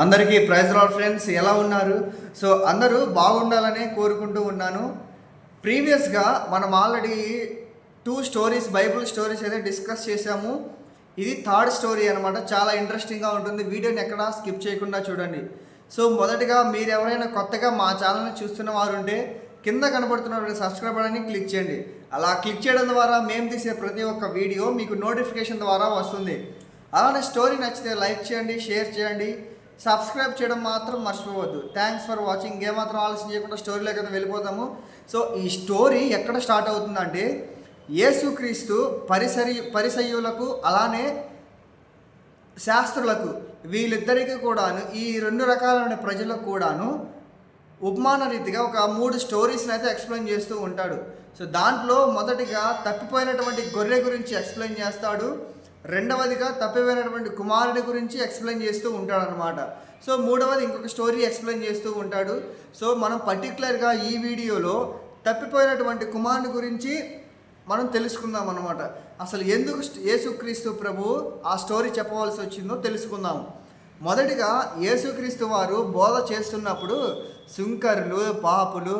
అందరికీ praise lord friends, ఎలా ఉన్నారు? సో అందరూ బాగుండాలనే కోరుకుంటూ ఉన్నాను. ప్రీవియస్గా మనం ఆల్రెడీ 2 స్టోరీస్, బైబుల్ స్టోరీస్ అయితే డిస్కస్ చేశాము. ఇది థర్డ్ స్టోరీ అనమాట. చాలా ఇంట్రెస్టింగ్గా ఉంటుంది. వీడియోని ఎక్కడా స్కిప్ చేయకుండా చూడండి. సో మొదటిగా మీరు ఎవరైనా కొత్తగా మా ఛానల్ని చూస్తున్న వారు ఉంటే కింద కనబడుతున్న సబ్స్క్రైబ్ అని క్లిక్ చేయండి. అలా క్లిక్ చేయడం ద్వారా మేము తీసే ప్రతి ఒక్క వీడియో మీకు నోటిఫికేషన్ ద్వారా వస్తుంది. అలానే స్టోరీ నచ్చితే లైక్ చేయండి, షేర్ చేయండి, సబ్స్క్రైబ్ చేయడం మాత్రం మర్చిపోవద్దు. Thanks for watching. ఏమాత్రం ఆలస్యం చేయకుండా స్టోరీలోకి అయితే వెళ్ళిపోతాము. సో ఈ స్టోరీ ఎక్కడ స్టార్ట్ అవుతుందంటే, యేసుక్రీస్తు పరిసయ్యులకు అలానే శాస్త్రులకు వీళ్ళిద్దరికీ కూడాను, ఈ 2 రకాలైన ప్రజలకు కూడాను ఉపమాన రీతిగా ఒక 3 స్టోరీస్ని అయితే ఎక్స్ప్లెయిన్ చేస్తూ ఉంటాడు. సో దాంట్లో మొదటిగా తప్పిపోయినటువంటి గొర్రె గురించి ఎక్స్ప్లెయిన్ చేస్తాడు. రెండవదిగా తప్పిపోయినటువంటి కుమారుడి గురించి ఎక్స్ప్లెయిన్ చేస్తూ ఉంటాడు అనమాట. సో మూడవది ఇంకొక స్టోరీ ఎక్స్ప్లెయిన్ చేస్తూ ఉంటాడు. సో మనం పర్టికులర్గా ఈ వీడియోలో తప్పిపోయినటువంటి కుమారుడి గురించి మనం తెలుసుకుందాం అనమాట. అసలు ఎందుకు యేసుక్రీస్తు ప్రభు ఆ స్టోరీ చెప్పవలసి వచ్చిందో తెలుసుకుందాం. మొదటిగా యేసుక్రీస్తు వారు బోధ చేస్తున్నప్పుడు సుంకరులు, పాపులు,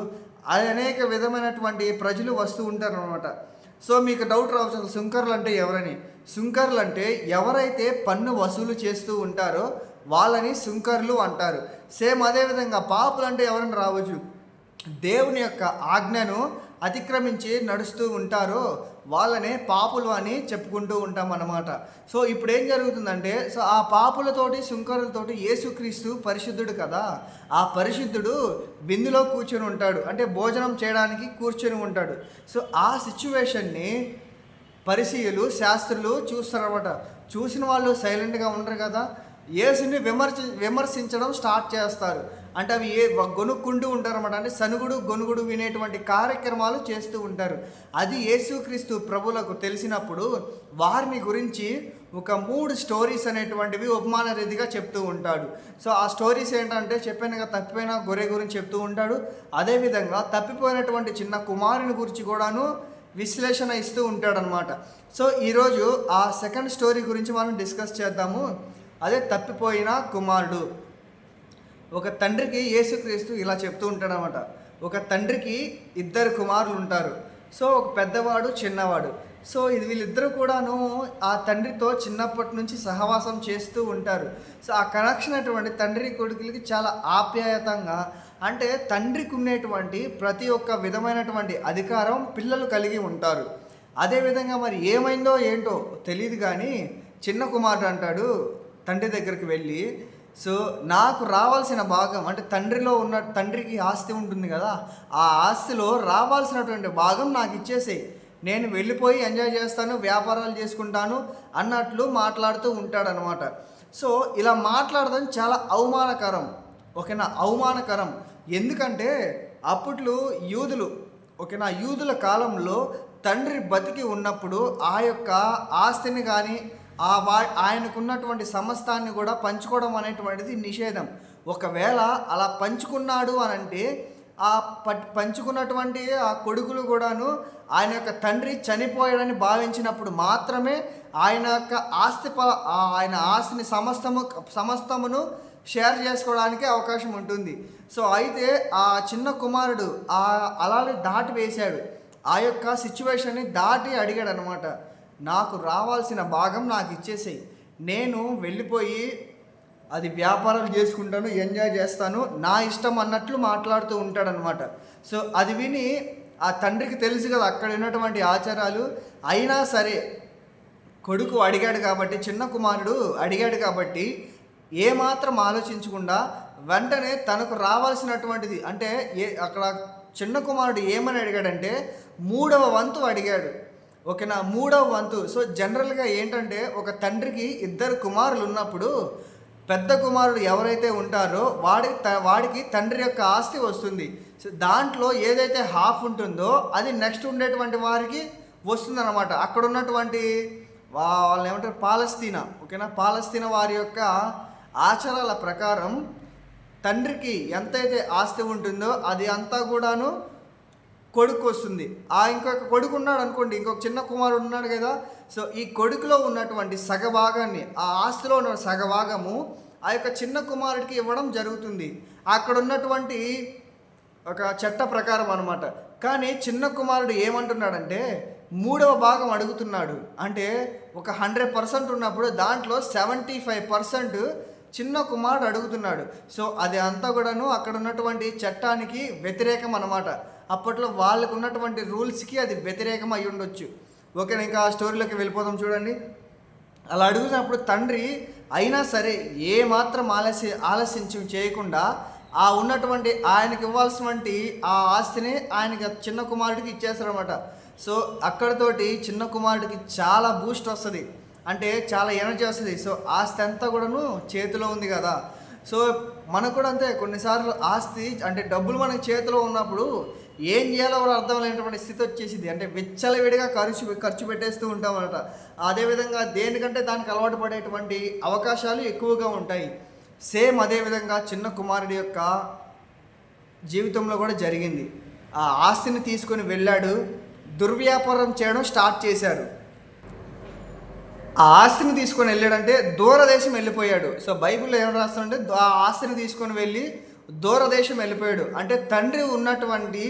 అనేక విధమైనటువంటి ప్రజలు వస్తూ ఉంటారు అనమాట. సో మీకు డౌట్ రావచ్చు, అసలు సుంకరులు అంటే ఎవరని. సుంకరులు అంటే ఎవరైతే పన్ను వసూలు చేస్తూ ఉంటారో వాళ్ళని సుంకరులు అంటారు. సేమ్ అదేవిధంగా పాపులు అంటే ఎవరని రావచ్చు, దేవుని యొక్క ఆజ్ఞను అతిక్రమించి నడుస్తూ ఉంటారో వాళ్ళనే పాపులు అని చెప్పుకుంటూ ఉంటాం అన్నమాట. సో ఇప్పుడు ఏం జరుగుతుందంటే, సో ఆ పాపులతోటి సుంకరులతోటి యేసుక్రీస్తు పరిశుద్ధుడు కదా, ఆ పరిశుద్ధుడు విందులో కూర్చొని ఉంటాడు, అంటే భోజనం చేయడానికి కూర్చొని ఉంటాడు. సో ఆ సిచ్యువేషన్ని పరిసయ్యులు, శాస్త్రులు చూస్తారన్నమాట. చూసిన వాళ్ళు సైలెంట్గా ఉండరు కదా, యేసుని విమర్శించడం స్టార్ట్ చేస్తారు. అంటే అవి గొనుక్కుంటూ ఉంటారు అన్నమాట. అంటే సనుగుడు గొనుగుడు వినేటువంటి కార్యక్రమాలు చేస్తూ ఉంటారు. అది యేసుక్రీస్తు ప్రభులకు తెలిసినప్పుడు వారిని గురించి ఒక 3 స్టోరీస్ అనేటువంటివి ఉపమాన రీతిగా చెప్తూ ఉంటాడు. సో ఆ స్టోరీస్ ఏంటంటే, చెప్పానుగా, తప్పిపోయిన గొర్రె గురించి చెప్తూ ఉంటాడు. అదేవిధంగా తప్పిపోయినటువంటి చిన్న కుమారుని గురించి కూడాను విశ్లేషణ ఇస్తూ ఉంటాడనమాట. సో ఈరోజు ఆ సెకండ్ స్టోరీ గురించి మనం డిస్కస్ చేద్దాము. అదే తప్పిపోయిన కుమారుడు. ఒక తండ్రికి యేసుక్రీస్తు ఇలా చెప్తూ ఉంటాడనమాట. ఒక తండ్రికి 2 కుమారులు ఉంటారు. సో ఒక పెద్దవాడు, చిన్నవాడు. సో వీళ్ళిద్దరూ కూడాను ఆ తండ్రితో చిన్నప్పటి నుంచి సహవాసం చేస్తూ ఉంటారు. సో ఆ కనెక్షన్ అటువంటి తండ్రి కొడుకులకి చాలా ఆప్యాయతంగా, అంటే తండ్రికి ఉండేటువంటి ప్రతి ఒక్క విధమైనటువంటి అధికారం పిల్లలు కలిగి ఉంటారు. అదేవిధంగా మరి ఏమైందో ఏంటో తెలియదు కానీ చిన్న కుమారుడు అంటాడు తండ్రి దగ్గరికి వెళ్ళి, సో నాకు రావాల్సిన భాగం, అంటే తండ్రికి ఆస్తి ఉంటుంది కదా, ఆ ఆస్తిలో రావాల్సినటువంటి భాగం నాకు ఇచ్చేసేయి, నేను వెళ్ళిపోయి ఎంజాయ్ చేస్తాను, వ్యాపారాలు చేసుకుంటాను అన్నట్లు మాట్లాడుతూ ఉంటాడనమాట. సో ఇలా మాట్లాడడం చాలా అవమానకరం. ఓకేనా, అవమానకరం. ఎందుకంటే అప్పట్లో యూదులు, ఓకేనా, యూదుల కాలంలో తండ్రి బతికి ఉన్నప్పుడు ఆ యొక్క ఆస్తిని కానీ ఆయనకున్నటువంటి సమస్తాన్ని కూడా పంచుకోవడం అనేటువంటిది నిషేధం. ఒకవేళ అలా పంచుకున్నాడు అని అంటే ఆ పంచుకున్నటువంటి ఆ కొడుకులు కూడాను ఆయన యొక్క తండ్రి చనిపోయాడని భావించినప్పుడు మాత్రమే ఆయన యొక్క ఆయన ఆస్తిని సమస్తమును షేర్ చేసుకోవడానికి అవకాశం ఉంటుంది. సో అయితే ఆ చిన్న కుమారుడు అలానే దాటి వేశాడు. ఆ యొక్క సిచ్యువేషన్ని దాటి అడిగాడు అనమాట, నాకు రావాల్సిన భాగం నాకు ఇచ్చేసేయి, నేను వెళ్ళిపోయి అది వ్యాపారాలు చేసుకుంటాను, ఎంజాయ్ చేస్తాను, నా ఇష్టం అన్నట్లు మాట్లాడుతూ ఉంటాడనమాట. సో అది విని ఆ తండ్రికి తెలుసు కదా అక్కడ ఉన్నటువంటి ఆచారాలు. అయినా సరే కొడుకు అడిగాడు కాబట్టి, చిన్న కుమారుడు అడిగాడు కాబట్టి ఏమాత్రం ఆలోచించకుండా వెంటనే తనకు రావాల్సినటువంటిది, అంటే అక్కడ చిన్న కుమారుడు ఏమని అడిగాడంటే 3వ వంతు అడిగాడు. ఓకేనా, 3వ వంతు. సో జనరల్గా ఏంటంటే, ఒక తండ్రికి 2 కుమారులు ఉన్నప్పుడు పెద్ద కుమారుడు ఎవరైతే ఉంటారో వాడికి తండ్రి యొక్క ఆస్తి వస్తుంది. సో దాంట్లో ఏదైతే హాఫ్ ఉంటుందో అది నెక్స్ట్ ఉండేటువంటి వారికి వస్తుందన్నమాట. అక్కడ ఉన్నటువంటి వాళ్ళని ఏమంటారు, పాలస్తీనా. ఓకేనా, పాలస్తీనా వారి యొక్క ఆచారాల ప్రకారం తండ్రికి ఎంతైతే ఆస్తి ఉంటుందో అది అంతా కూడాను కొడుకు వస్తుంది. ఇంకొక కొడుకు ఉన్నాడు అనుకోండి, ఇంకొక చిన్న కుమారుడు ఉన్నాడు కదా, సో ఈ కొడుకులో ఉన్నటువంటి సగభాగాన్ని, ఆ ఆస్తిలో ఉన్న సగభాగము ఆ యొక్క చిన్న కుమారుడికి ఇవ్వడం జరుగుతుంది. అక్కడ ఉన్నటువంటి ఒక చట్ట ప్రకారం అనమాట. కానీ చిన్న కుమారుడు ఏమంటున్నాడంటే మూడవ భాగం అడుగుతున్నాడు. అంటే ఒక 100% ఉన్నప్పుడు దాంట్లో 75% చిన్న కుమారుడు అడుగుతున్నాడు. సో అది అంతా కూడాను అక్కడ ఉన్నటువంటి చట్టానికి వ్యతిరేకం అనమాట. అప్పట్లో వాళ్ళకు ఉన్నటువంటి రూల్స్కి అది వ్యతిరేకం అయి ఉండొచ్చు. ఓకేనా, ఇంకా ఆ స్టోరీలోకి వెళ్ళిపోదాం చూడండి. అలా అడుగుతున్నప్పుడు తండ్రి అయినా సరే ఏమాత్రం ఆలస్యం చేయకుండా ఆ ఉన్నటువంటి ఆయనకి ఇవ్వాల్సినటువంటి ఆ ఆస్తిని ఆయనకి చిన్న కుమారుడికి ఇచ్చేస్తారనమాట. సో అక్కడితోటి చిన్న కుమారుడికి చాలా బూస్ట్ వస్తుంది, అంటే చాలా ఎనర్జీ వస్తుంది. సో ఆస్తి అంతా కూడాను చేతిలో ఉంది కదా. సో మనకు కూడా అంతే, కొన్నిసార్లు ఆస్తి అంటే డబ్బులు మనకి చేతిలో ఉన్నప్పుడు ఏం చేయాలో కూడా అర్థం లేనటువంటి స్థితి వచ్చేసింది. అంటే విచ్చలవిడిగా ఖర్చు పెట్టేస్తూ ఉంటాం అనమాట. అదేవిధంగా దేనికంటే దానికి అలవాటు పడేటువంటి అవకాశాలు ఎక్కువగా ఉంటాయి. సేమ్ అదేవిధంగా చిన్న కుమారుడి యొక్క జీవితంలో కూడా జరిగింది. ఆ ఆస్తిని తీసుకొని వెళ్ళాడు, దుర్వ్యాపారం చేయడం స్టార్ట్ చేశారు. ఆ ఆస్తిని తీసుకొని వెళ్ళాడంటే దూరదేశం వెళ్ళిపోయాడు. సో బైబిల్లో ఏం రాస్తుందంటే ఆ ఆస్తిని తీసుకొని వెళ్ళి దూరదేశం వెళ్ళిపోయాడు. అంటే తండ్రి ఉన్నటువంటి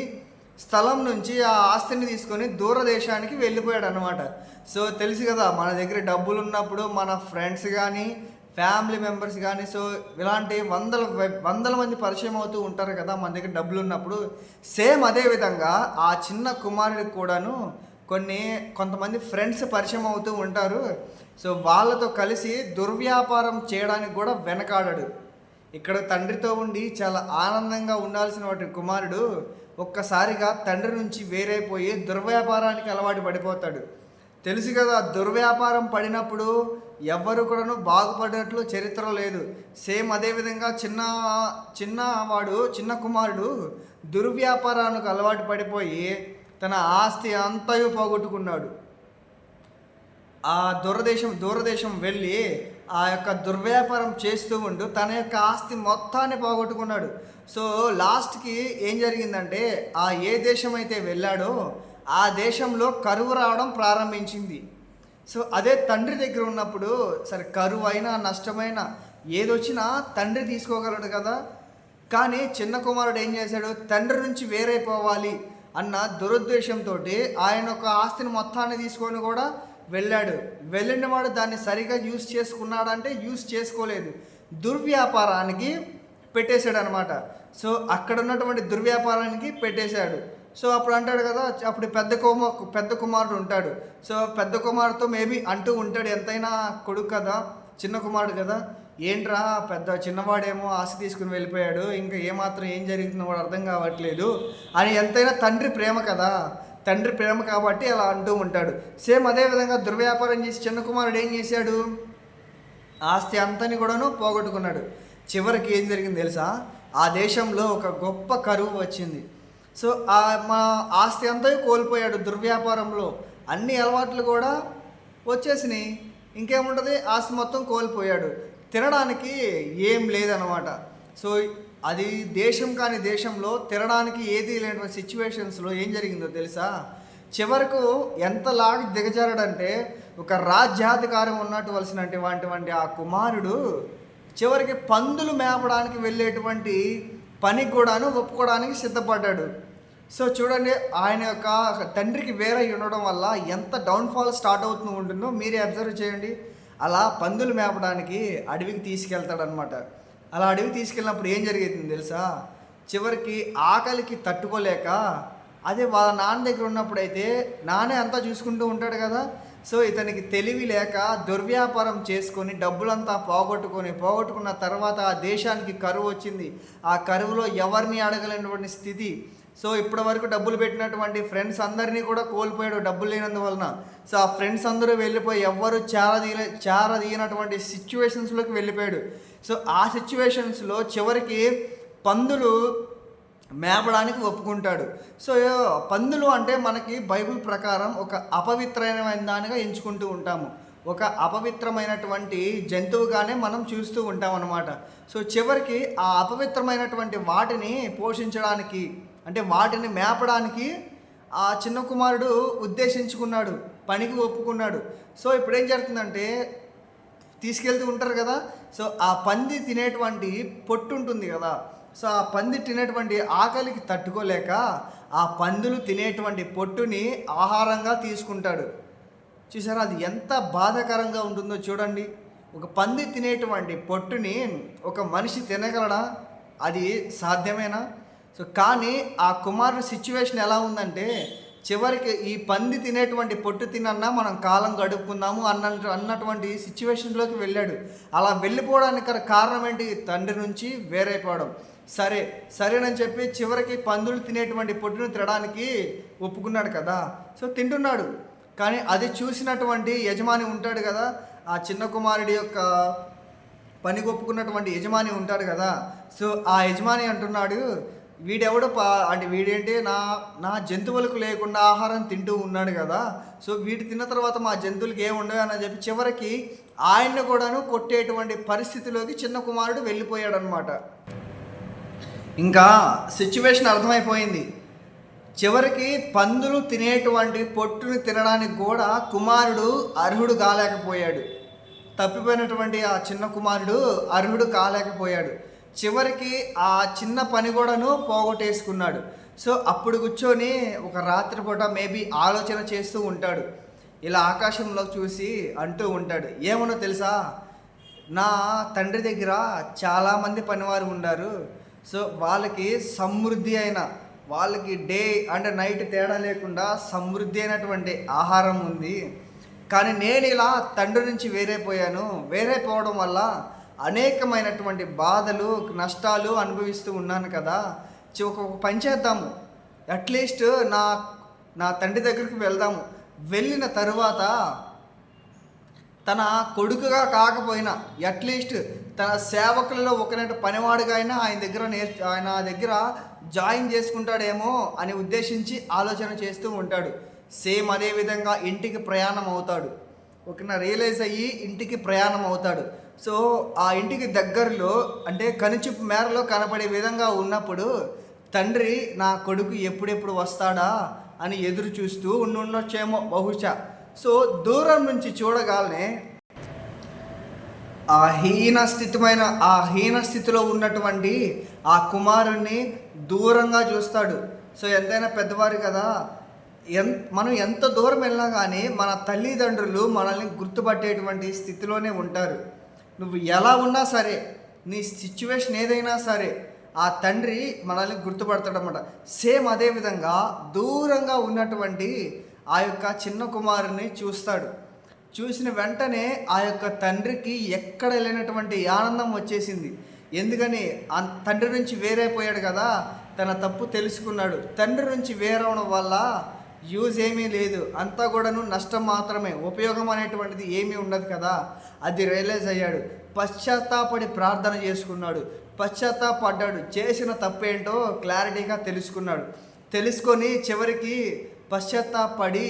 స్థలం నుంచి ఆ ఆస్తిని తీసుకొని దూరదేశానికి వెళ్ళిపోయాడు అనమాట. సో తెలుసు కదా, మన దగ్గర డబ్బులు ఉన్నప్పుడు మన ఫ్రెండ్స్ కానీ ఫ్యామిలీ మెంబర్స్ కానీ సో ఇలాంటి వందల మంది పరిచయం అవుతూ ఉంటారు కదా మన దగ్గర డబ్బులు ఉన్నప్పుడు. సేమ్ అదేవిధంగా ఆ చిన్న కుమారుడికి కూడాను కొంతమంది ఫ్రెండ్స్ పరిచయం అవుతూ ఉంటారు. సో వాళ్ళతో కలిసి దుర్వ్యాపారం చేయడానికి కూడా వెనకాడాడు. ఇక్కడ తండ్రితో ఉండి చాలా ఆనందంగా ఉండాల్సిన వాటి కుమారుడు ఒక్కసారిగా తండ్రి నుంచి వేరైపోయి దుర్వ్యాపారానికి అలవాటు పడిపోతాడు. తెలుసు కదా, దుర్వ్యాపారం పడినప్పుడు ఎవ్వరు కూడాను బాగుపడినట్లు చరిత్ర లేదు. సేమ్ అదేవిధంగా చిన్న కుమారుడు దుర్వ్యాపారానికి అలవాటు పడిపోయి తన ఆస్తి అంతయు పోగొట్టుకున్నాడు. ఆ దూరదేశం వెళ్ళి ఆ యొక్క దుర్వ్యాపారం చేస్తూ ఉంటూ తన యొక్క ఆస్తి మొత్తాన్ని పోగొట్టుకున్నాడు. సో లాస్ట్కి ఏం జరిగిందంటే ఆ ఏ దేశం అయితే వెళ్ళాడో ఆ దేశంలో కరువు రావడం ప్రారంభించింది. సో అదే తండ్రి దగ్గర ఉన్నప్పుడు సరే కరువు అయినా నష్టమైనా ఏదొచ్చినా తండ్రి తీసుకోగలడు కదా. కానీ చిన్న కుమారుడు ఏం చేశాడు, తండ్రి నుంచి వేరైపోవాలి అన్న దురుద్దేశంతో ఆయన ఒక ఆస్తిని మొత్తాన్ని తీసుకొని కూడా వెళ్ళిన వాడు దాన్ని సరిగా యూజ్ చేసుకున్నాడంటే యూజ్ చేసుకోలేదు, దుర్వ్యాపారానికి పెట్టేశాడు అనమాట. సో అక్కడ ఉన్నటువంటి దుర్వ్యాపారానికి పెట్టేశాడు. సో అప్పుడు అంటాడు కదా, అప్పుడు పెద్ద కుమారుడు ఉంటాడు. సో పెద్ద కుమారుడితో మేబీ అంటూ ఉంటాడు, ఎంతైనా కొడుకు కదా, చిన్న కుమారుడు కదా, ఏంట్రా చిన్నవాడేమో ఆస్తి తీసుకుని వెళ్ళిపోయాడు, ఇంకా ఏమాత్రం ఏం జరుగుతుందో వాడు అర్థం కావట్లేదు అని. ఎంతైనా తండ్రి ప్రేమ కదా, తండ్రి ప్రేమ కాబట్టి అలా అంటూ ఉంటాడు. సేమ్ అదేవిధంగా దుర్వ్యాపారం చేసి చిన్న కుమారుడు ఏం చేశాడు, ఆస్తి అంతని కూడాను పోగొట్టుకున్నాడు. చివరికి ఏం జరిగింది తెలుసా, ఆ దేశంలో ఒక గొప్ప కరువు వచ్చింది. సో మా ఆస్తి అంతా కోల్పోయాడు దుర్వ్యాపారంలో, అన్ని అలవాట్లు కూడా వచ్చేసినాయి, ఇంకేముంటుంది, ఆస్తి మొత్తం కోల్పోయాడు, తినడానికి ఏం లేదనమాట. సో అది దేశం కాని దేశంలో తినడానికి ఏది లేనటువంటి సిచ్యువేషన్స్లో ఏం జరిగిందో తెలుసా, చివరకు ఎంతలాగా దిగజారాడంటే ఒక రాజ్యాధికారం ఉన్నటువంటి ఆ కుమారుడు చివరికి పందులు మేపడానికి వెళ్ళేటువంటి పని కూడాను ఒప్పుకోవడానికి సిద్ధపడ్డాడు. సో చూడండి, ఆయన యొక్క తండ్రికి వేరే ఉండడం వల్ల ఎంత డౌన్ఫాల్ స్టార్ట్ అవుతూ ఉంటుందో మీరే అబ్జర్వ్ చేయండి. అలా పందులు మేపడానికి అడవికి తీసుకెళ్తాడనమాట. అలా అడవికి తీసుకెళ్ళినప్పుడు ఏం జరిగింది తెలుసా, చివరికి ఆకలికి తట్టుకోలేక అదే వాళ్ళ నాన్న దగ్గర ఉన్నప్పుడైతే నానే అంతా చూసుకుంటూ ఉంటాడు కదా. సో ఇతనికి తెలివి లేక దుర్వ్యాపారం చేసుకొని డబ్బులంతా పోగొట్టుకున్న తర్వాత ఆ దేశానికి కరువు వచ్చింది. ఆ కరువులో ఎవరిని అడగలేనటువంటి స్థితి. సో ఇప్పటి వరకు డబ్బులు పెట్టినటువంటి ఫ్రెండ్స్ అందరినీ కూడా కోల్పోయాడు డబ్బులు లేనందువలన. సో ఆ ఫ్రెండ్స్ అందరూ వెళ్ళిపోయి ఎవ్వరు చారదీయనటువంటి సిచ్యువేషన్స్లోకి వెళ్ళిపోయాడు. సో ఆ సిచ్యువేషన్స్లో చివరికి పందులు మేపడానికి ఒప్పుకుంటాడు. సో పందులు అంటే మనకి బైబిల్ ప్రకారం ఒక అపవిత్రమైన దానిగా ఎంచుకుంటూ ఉంటాము, ఒక అపవిత్రమైనటువంటి జంతువుగానే మనం చూస్తూ ఉంటాం అన్నమాట. సో చివరికి ఆ అపవిత్రమైనటువంటి వాటిని పోషించడానికి అంటే వాటిని మేపడానికి ఆ చిన్న కుమారుడు ఉద్దేశించుకున్నాడు, పనికి ఒప్పుకున్నాడు. సో ఇప్పుడు ఏం జరుగుతుందంటే తీసుకెళ్తూ ఉంటారు కదా. సో ఆ పంది తినేటువంటి పొట్టు ఉంటుంది కదా, సో ఆ పంది తినేటువంటి ఆకలికి తట్టుకోలేక ఆ పందులు తినేటువంటి పొట్టుని ఆహారంగా తీసుకుంటాడు. చూసారా, అది ఎంత బాధాకరంగా ఉంటుందో చూడండి. ఒక పంది తినేటువంటి పొట్టుని ఒక మనిషి తినగలడా? అది సాధ్యమేనా? సో కానీ ఆ కుమారుడు సిచ్యువేషన్ ఎలా ఉందంటే, చివరికి ఈ పంది తినేటువంటి పొట్టు తినన్నా మనం కాలం గడుపుకుందాము అన్నటువంటి సిచ్యువేషన్లోకి వెళ్ళాడు. అలా వెళ్ళిపోవడానికి కారణం ఏంటి? తండ్రి నుంచి వేరైపోవడం. సరేనని చెప్పి చివరికి పందులు తినేటువంటి పొట్టును తినడానికి ఒప్పుకున్నాడు కదా. సో తింటున్నాడు. కానీ అది చూసినటువంటి యజమాని ఉంటాడు కదా, ఆ చిన్న కుమారుడి యొక్క పని ఒప్పుకున్నటువంటి యజమాని ఉంటాడు కదా. సో ఆ యజమాని అంటున్నాడు, వీడెవడు అంటే వీడేంటి నా జంతువులకు లేకుండా ఆహారం తింటూ ఉన్నాడు కదా, సో వీడు తిన్న తర్వాత మా జంతువులకి ఏమి ఉండవు అని చెప్పి చివరికి ఆయన్ని కూడాను కొట్టేటువంటి పరిస్థితిలోకి చిన్న కుమారుడు వెళ్ళిపోయాడు అనమాట. ఇంకా సిచ్యువేషన్ అర్థమైపోయింది. చివరికి పందులు తినేటువంటి పొట్టుని తినడానికి కూడా కుమారుడు అర్హుడు కాలేకపోయాడు. తప్పిపోయినటువంటి ఆ చిన్న కుమారుడు అర్హుడు కాలేకపోయాడు. చివరికి ఆ చిన్న పని కూడాను పోగొట్టేసుకున్నాడు. సో అప్పుడు కూర్చొని ఒక రాత్రిపూట మేబీ ఆలోచన చేస్తూ ఉంటాడు. ఇలా ఆకాశంలో చూసి అంటూ ఉంటాడు, ఏమన్నా తెలుసా, నా తండ్రి దగ్గర చాలామంది పనివారు ఉన్నారు. సో వాళ్ళకి సమృద్ధి అయిన, వాళ్ళకి డే అండ్ నైట్ తేడా లేకుండా సమృద్ధి అయినటువంటి ఆహారం ఉంది. కానీ నేను ఇలా తండ్రి నుంచి వేరైపోవడం వల్ల అనేకమైనటువంటి బాధలు, నష్టాలు అనుభవిస్తూ ఉన్నాను కదా. ఒక పని చేద్దాము, అట్లీస్ట్ నా తండ్రి దగ్గరికి వెళ్దాము. వెళ్ళిన తరువాత తన కొడుకుగా కాకపోయినా అట్లీస్ట్ తన సేవకులలో ఒకనైనా పనివాడుగా అయినా ఆయన దగ్గర జాయిన్ చేసుకుంటాడేమో అని ఉద్దేశించి ఆలోచన చేస్తూ ఉంటాడు. సేమ్ అదేవిధంగా ఇంటికి ప్రయాణం అవుతాడు. ఒకనా రియలైజ్ అయ్యి ఇంటికి ప్రయాణం అవుతాడు. సో ఆ ఇంటికి దగ్గరలో అంటే కనుచూపు మేరలో కనపడే విధంగా ఉన్నప్పుడు తండ్రి నా కొడుకు ఎప్పుడెప్పుడు వస్తాడా అని ఎదురు చూస్తూ ఉండొచ్చేమో బహుశా. సో దూరం నుంచి చూడగానే ఆ హీన స్థితిలో ఉన్నటువంటి ఆ కుమారుణ్ణి దూరంగా చూస్తాడు. సో ఎంతైనా పెద్దవారు కదా, మనం ఎంత దూరం వెళ్ళినా కానీ మన తల్లిదండ్రులు మనల్ని గుర్తుపట్టేటువంటి స్థితిలోనే ఉంటారు. నువ్వు ఎలా ఉన్నా సరే, నీ సిచ్యువేషన్ ఏదైనా సరే, ఆ తండ్రి మనల్ని గుర్తుపడతాడన్నమాట. సేమ్ అదేవిధంగా దూరంగా ఉన్నటువంటి ఆ యొక్క చిన్న కుమారుని చూస్తాడు. చూసిన వెంటనే ఆ యొక్క తండ్రికి ఎక్కడ లేనటువంటి ఆనందం వచ్చేసింది. ఎందుకని తండ్రి నుంచి వేరైపోయాడు కదా, తన తప్పు తెలుసుకున్నాడు. తండ్రి నుంచి వేరవడం వల్ల యూజ్ ఏమీ లేదు, అంతా కూడాను నష్టం మాత్రమే, ఉపయోగం అనేటువంటిది ఏమీ ఉండదు కదా. అది రియలైజ్ అయ్యాడు. పశ్చాత్తాపడి ప్రార్థన చేసుకున్నాడు, పశ్చాత్తాపడ్డాడు. చేసిన తప్పేంటో క్లారిటీగా తెలుసుకొని చివరికి పశ్చాత్తాపడి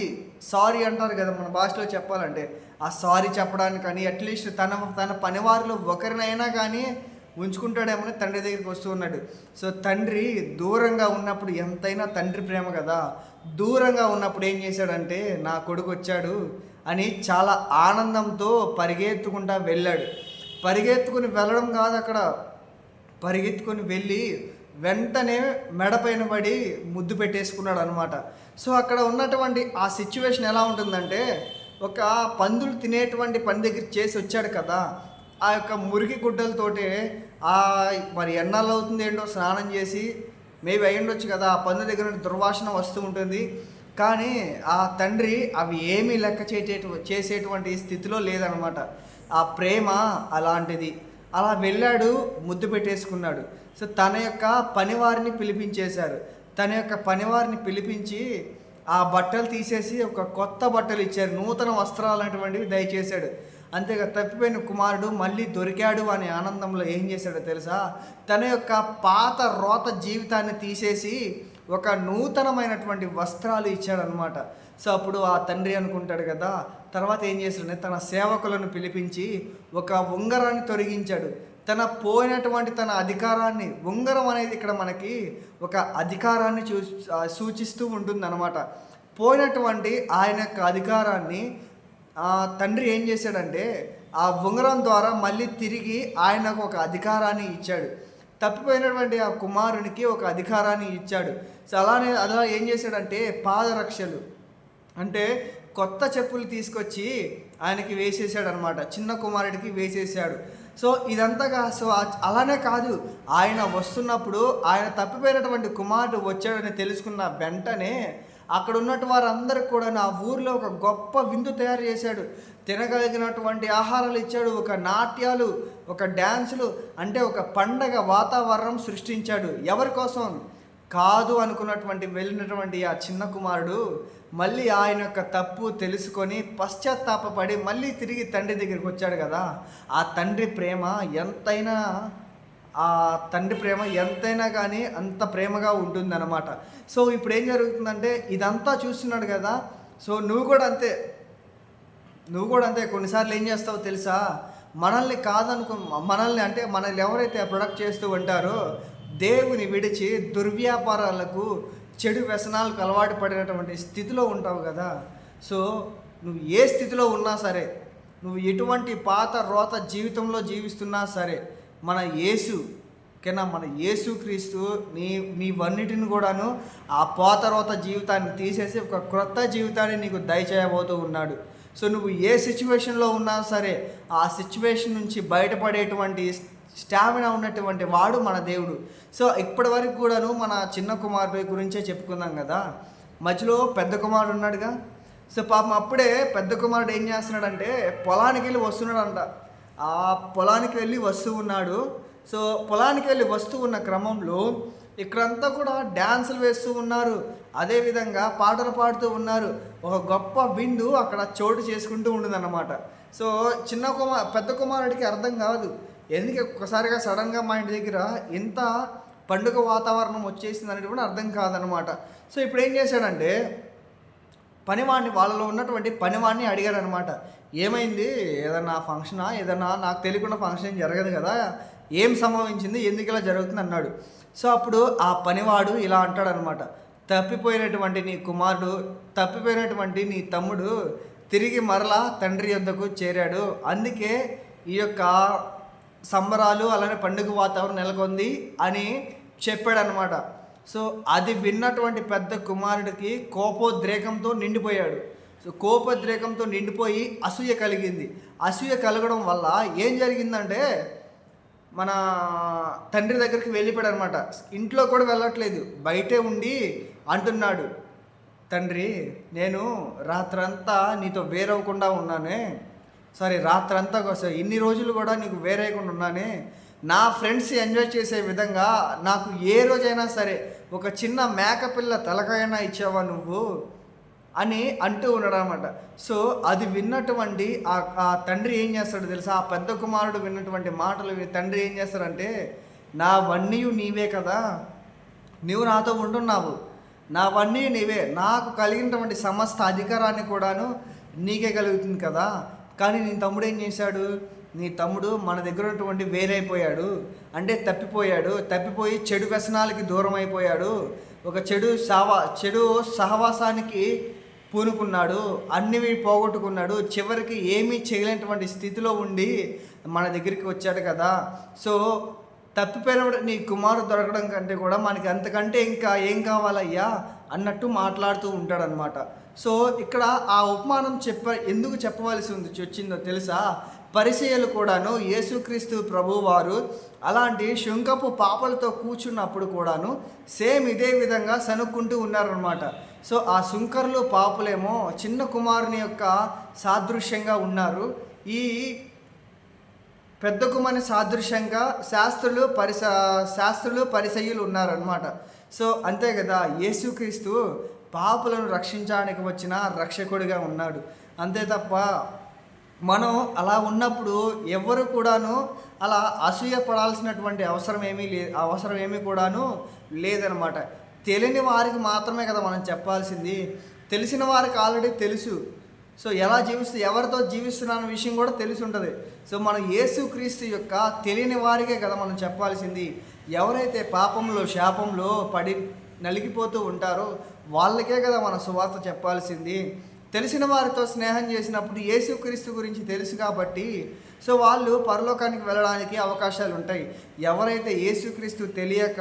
సారీ అంటారు కదా మన భాషలో చెప్పాలంటే, ఆ సారీ చెప్పడానికి కానీ అట్లీస్ట్ తన పనివారిలో ఒకరినైనా కానీ ఉంచుకుంటాడేమని తండ్రి దగ్గరికి వస్తూ ఉన్నాడు. సో తండ్రి దూరంగా ఉన్నప్పుడు ఎంతైనా తండ్రి ప్రేమ కదా, దూరంగా ఉన్నప్పుడు ఏం చేశాడంటే నా కొడుకు వచ్చాడు అని చాలా ఆనందంతో పరిగెత్తుకుంటా వెళ్ళాడు. పరిగెత్తుకుని వెళ్ళడం కాదు, అక్కడ పరిగెత్తుకొని వెళ్ళి వెంటనే మెడపైన పడి ముద్దు పెట్టేసుకున్నాడు అనమాట. సో అక్కడ ఉన్నటువంటి ఆ సిచ్యువేషన్ ఎలా ఉంటుందంటే, ఒక పందులు తినేటువంటి పని దగ్గర చేసి వచ్చాడు కదా, ఆ యొక్క మురికి గుడ్డలతోటే మరి ఎన్నాళ్ళు అవుతుంది ఏంటో స్నానం చేసి మేబీ అయ్యుండొచ్చు కదా, ఆ పందు దగ్గర దుర్వాసన వస్తూ ఉంటుంది. కానీ ఆ తండ్రి అవి ఏమీ లెక్క చేసేటువంటి స్థితిలో లేదనమాట. ఆ ప్రేమ అలాంటిది. అలా వెళ్ళాడు, ముద్దు పెట్టేసుకున్నాడు. సో తన యొక్క పనివారిని పిలిపించేశారు. తన యొక్క పనివారిని పిలిపించి ఆ బట్టలు తీసేసి ఒక కొత్త బట్టలు ఇచ్చారు, నూతన వస్త్రాలు అనేటువంటివి దయచేశాడు. అంతేగా తప్పిపోయిన కుమారుడు మళ్ళీ దొరికాడు అనే ఆనందంలో ఏం చేశాడో తెలుసా, తన యొక్క పాత రోత జీవితాన్ని తీసేసి ఒక నూతనమైనటువంటి వస్త్రాలు ఇచ్చాడనమాట. సో అప్పుడు ఆ తండ్రి అనుకుంటాడు కదా, తర్వాత ఏం చేశాడంటే తన సేవకులను పిలిపించి ఒక ఉంగరాన్ని తొలగించాడు. తన పోయినటువంటి తన అధికారాన్ని, ఉంగరం అనేది ఇక్కడ మనకి ఒక అధికారాన్ని సూచిస్తూ ఉంటుందన్నమాట. పోయినటువంటి ఆయన యొక్క అధికారాన్ని తండ్రి ఏం చేశాడంటే ఆ ఉంగరం ద్వారా మళ్ళీ తిరిగి ఆయనకు ఒక అధికారాన్ని ఇచ్చాడు. తప్పిపోయినటువంటి ఆ కుమారునికి ఒక అధికారాన్ని ఇచ్చాడు. సో అలా ఏం చేశాడంటే పాదరక్షలు అంటే కొత్త చెప్పులు తీసుకొచ్చి ఆయనకి వేసేసాడు అనమాట. చిన్న కుమారుడికి వేసేసాడు. సో ఇదంతగా అలానే కాదు, ఆయన వస్తున్నప్పుడు ఆయన తప్పిపోయినటువంటి కుమారుడు వచ్చాడని తెలుసుకున్న వెంటనే అక్కడ ఉన్నట్టు వారందరికి కూడా ఆ ఊర్లో ఒక గొప్ప విందు తయారు చేశాడు. తినగలిగినటువంటి ఆహారాలు ఇచ్చాడు. ఒక నాట్యాలు, ఒక డ్యాన్సులు, అంటే ఒక పండగ వాతావరణం సృష్టించాడు. ఎవరి కోసం కాదు అనుకున్నటువంటి వెళ్ళినటువంటి ఆ చిన్న కుమారుడు మళ్ళీ ఆయన యొక్క తప్పు తెలుసుకొని పశ్చాత్తాపపడి మళ్ళీ తిరిగి తండ్రి దగ్గరికి వచ్చాడు కదా. ఆ తండ్రి ప్రేమ ఎంతైనా కానీ అంత ప్రేమగా ఉంటుందన్నమాట. సో ఇప్పుడు ఏం జరుగుతుందంటే ఇదంతా చూస్తున్నాడు కదా. సో నువ్వు కూడా అంతే కొన్నిసార్లు ఏం చేస్తావో తెలుసా, మనల్ని ఎవరైతే ప్రొడక్ట్ చేస్తూ ఉంటారో దేవుని విడిచి దుర్వ్యాపారాలకు, చెడు వ్యసనాలకు అలవాటు పడినటువంటి స్థితిలో ఉంటావు కదా. సో నువ్వు ఏ స్థితిలో ఉన్నా సరే, నువ్వు ఎటువంటి పాత రోత జీవితంలో జీవిస్తున్నా సరే, మన యేసుక్రీస్తు నీవన్నిటిని కూడాను ఆ పాత రోత జీవితాన్ని తీసేసి ఒక క్రొత్త జీవితాన్ని నీకు దయచేయబోతూ ఉన్నాడు. సో నువ్వు ఏ సిచ్యువేషన్లో ఉన్నా సరే ఆ సిచ్యువేషన్ నుంచి బయటపడేటువంటి స్టామినా ఉన్నటువంటి వాడు మన దేవుడు. సో ఇప్పటి వరకు కూడాను మన చిన్న కుమారుడి గురించే చెప్పుకుందాం కదా. మధ్యలో పెద్ద కుమారుడు ఉన్నాడుగా. సో పాపం అప్పుడే పెద్ద కుమారుడు ఏం చేస్తున్నాడంటే పొలానికి వెళ్ళి వస్తున్నాడంట. ఆ పొలానికి వెళ్ళి వస్తూ ఉన్నాడు. సో పొలానికి వెళ్ళి వస్తూ ఉన్న క్రమంలో ఇక్కడంతా కూడా డ్యాన్సులు వేస్తూ ఉన్నారు, అదేవిధంగా పాటలు పాడుతూ ఉన్నారు. ఒక గొప్ప విందు అక్కడ చోటు చేసుకుంటూ ఉంటుందన్నమాట. సో పెద్ద కుమారుడికి అర్థం కాదు, ఎందుకు ఒక్కసారిగా సడన్గా మా ఇంటి దగ్గర ఇంత పండుగ వాతావరణం వచ్చేసింది అనేది కూడా అర్థం కాదనమాట. సో ఇప్పుడు ఏం చేశాడంటే వాళ్ళలో ఉన్నటువంటి పనివాడిని అడిగారు అనమాట. ఏమైంది, ఏదన్నా ఫంక్షనా, ఏదన్నా నాకు తెలియకుండా ఫంక్షన్ జరగదు కదా, ఏం సంభవించింది, ఎందుకు ఇలా జరుగుతుంది అన్నాడు. సో అప్పుడు ఆ పనివాడు ఇలా అంటాడనమాట, తప్పిపోయినటువంటి నీ తమ్ముడు తిరిగి మరలా తండ్రి యొద్దకు చేరాడు, అందుకే ఈ యొక్క సంబరాలు అలానే పండుగ వాతావరణం నెలకొంది అని చెప్పాడనమాట. సో అది విన్నటువంటి పెద్ద కుమారుడికి కోపోద్రేకంతో నిండిపోయాడు. సో కోపోద్రేకంతో నిండిపోయి అసూయ కలిగింది. అసూయ కలగడం వల్ల ఏం జరిగిందంటే మన తండ్రి దగ్గరికి వెళ్ళిపోయాడు అనమాట. ఇంట్లో కూడా వెళ్ళట్లేదు, బయటే ఉండి అంటున్నాడు, తండ్రి నేను రాత్రంతా నీతో వేరవకుండా ఉన్నానే, రాత్రంతా ఇన్ని రోజులు కూడా నీకు వేరేయకుండా ఉన్నానే, నా ఫ్రెండ్స్ ఎంజాయ్ చేసే విధంగా నాకు ఏ రోజైనా సరే ఒక చిన్న మేకపిల్ల తలకాయనా ఇచ్చావా నువ్వు అని అంటూ ఉన్నాడు అనమాట. సో అది విన్నటువంటి ఆ తండ్రి ఏం చేస్తాడు తెలుసా, ఆ పెద్ద కుమారుడు విన్నటువంటి మాటలు తండ్రి ఏం చేస్తాడంటే, నావన్నీ నీవే కదా, నువ్వు నాతో ఉంటున్నావు, నావన్నీ నీవే, నాకు కలిగినటువంటి సమస్త అధికారాన్ని కూడాను నీకే కలుగుతుంది కదా, కానీ నీ తమ్ముడు ఏం చేశాడు, నీ తమ్ముడు మన దగ్గర ఉన్నటువంటి వేరైపోయాడు, అంటే తప్పిపోయి చెడు వ్యసనాలకి దూరం అయిపోయాడు, ఒక చెడు సహవాసానికి పూనుకున్నాడు, అన్ని పోగొట్టుకున్నాడు, చివరికి ఏమీ చేయలేనటువంటి స్థితిలో ఉండి మన దగ్గరికి వచ్చాడు కదా. సో తప్పిపోయిన నీ కుమారుడు దొరకడం కంటే కూడా మనకి అంతకంటే ఇంకా ఏం కావాలయ్యా అన్నట్టు మాట్లాడుతూ ఉంటాడనమాట. సో ఇక్కడ ఆ ఉపమానం ఎందుకు చెప్పవలసి వచ్చిందో తెలుసా, పరిసయ్యులు కూడాను యేసుక్రీస్తు ప్రభువారు అలాంటి శుంకపు పాపలతో కూర్చున్నప్పుడు కూడాను సేమ్ ఇదే విధంగా సనుక్కుంటూ ఉన్నారనమాట. సో ఆ శుంకరులు పాపులేమో చిన్న కుమారుని యొక్క సాదృశ్యంగా ఉన్నారు, ఈ పెద్ద కుమారుని సాదృశ్యంగా శాస్త్రులు పరిసయ్యులు ఉన్నారనమాట. సో అంతే కదా, యేసుక్రీస్తు పాపులను రక్షించడానికి వచ్చిన రక్షకుడిగా ఉన్నాడు. అంతే తప్ప మనం అలా ఉన్నప్పుడు ఎవరు కూడాను అలా అసూయ పడాల్సినటువంటి అవసరం ఏమీ కూడాను లేదనమాట. తెలియని వారికి మాత్రమే కదా మనం చెప్పాల్సింది, తెలిసిన వారికి ఆల్రెడీ తెలుసు. సో ఎవరితో జీవిస్తున్న విషయం కూడా తెలిసి ఉంటుంది. సో మనం యేసుక్రీస్తు యొక్క తెలియని వారికే కదా మనం చెప్పాల్సింది. ఎవరైతే పాపంలో శాపంలో పడి నలిగిపోతూ ఉంటారో వాళ్ళకే కదా మన సువార్త చెప్పాల్సింది. తెలిసిన వారితో స్నేహం చేసినప్పుడు యేసుక్రీస్తు గురించి తెలుసు కాబట్టి సో వాళ్ళు పరలోకానికి వెళ్ళడానికి అవకాశాలు ఉంటాయి. ఎవరైతే యేసుక్రీస్తు తెలియక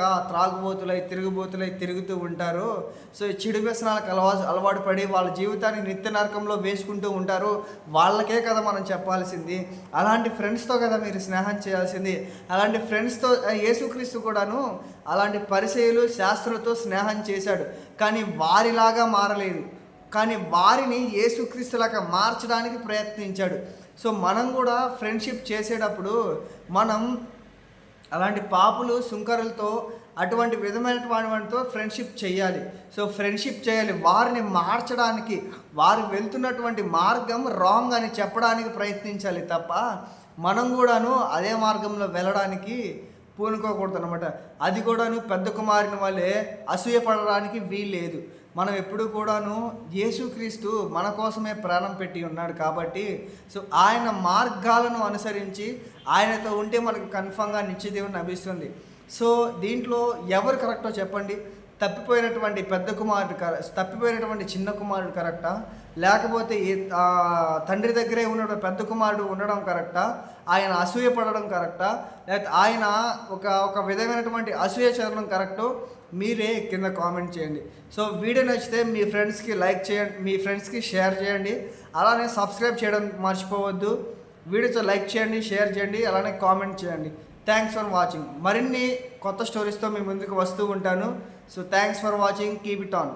తిరుగుబోతులై తిరుగుతూ ఉంటారో, సో ఈ చెడు వ్యసనాలకు అలవాటు పడి వాళ్ళ జీవితాన్ని నిత్య నరకంలో వేసుకుంటూ ఉంటారో వాళ్ళకే కదా మనం చెప్పాల్సింది. అలాంటి ఫ్రెండ్స్తో కదా మీరు స్నేహం చేయాల్సింది. అలాంటి ఫ్రెండ్స్తో యేసుక్రీస్తు కూడాను అలాంటి పరిచయులు శాస్త్రులతో స్నేహం చేశాడు, కానీ వారిలాగా మారలేదు. కానీ వారిని యేసుక్రీస్తులాగా మార్చడానికి ప్రయత్నించాడు. సో మనం కూడా ఫ్రెండ్షిప్ చేసేటప్పుడు మనం అలాంటి పాపులు సుంకరులతో అటువంటి విధమైనటువంటితో ఫ్రెండ్షిప్ చేయాలి. సో ఫ్రెండ్షిప్ చేయాలి, వారిని మార్చడానికి, వారు వెళ్తున్నటువంటి మార్గం రాంగ్ అని చెప్పడానికి ప్రయత్నించాలి తప్ప మనం కూడాను అదే మార్గంలో వెళ్ళడానికి పూనుకోకూడదు అనమాట. అది కూడాను పెద్ద కుమారుని వల్లే అసూయపడడానికి వీల్లేదు. మనం ఎప్పుడు కూడాను యేసుక్రీస్తు మన కోసమే ప్రాణం పెట్టి ఉన్నాడు కాబట్టి సో ఆయన మార్గాలను అనుసరించి ఆయనతో ఉంటే మనకు కన్ఫామ్గా నిత్యజీవం లభిస్తుంది. సో దీంట్లో ఎవరు కరెక్టో చెప్పండి? తప్పిపోయినటువంటి తప్పిపోయినటువంటి చిన్న కుమారుడు కరెక్టా, లేకపోతే తండ్రి దగ్గరే ఉన్న పెద్ద కుమారుడు ఉండడం కరెక్టా, ఆయన అసూయపడడం కరెక్టా, లేకపోతే ఆయన ఒక విధమైనటువంటి అసూయ చదవడం కరెక్టో మీరే కింద కామెంట్ చేయండి. సో వీడియో నచ్చితే మీ ఫ్రెండ్స్కి లైక్ చేయండి, మీ ఫ్రెండ్స్కి షేర్ చేయండి, అలానే సబ్స్క్రైబ్ చేయడం మర్చిపోవద్దు. వీడియోతో లైక్ చేయండి, షేర్ చేయండి, అలానే కామెంట్ చేయండి. Thanks for watching. మరిన్ని కొత్త స్టోరీస్తో మీ ముందుకు వస్తూ ఉంటాను. So thanks for watching. Keep it on.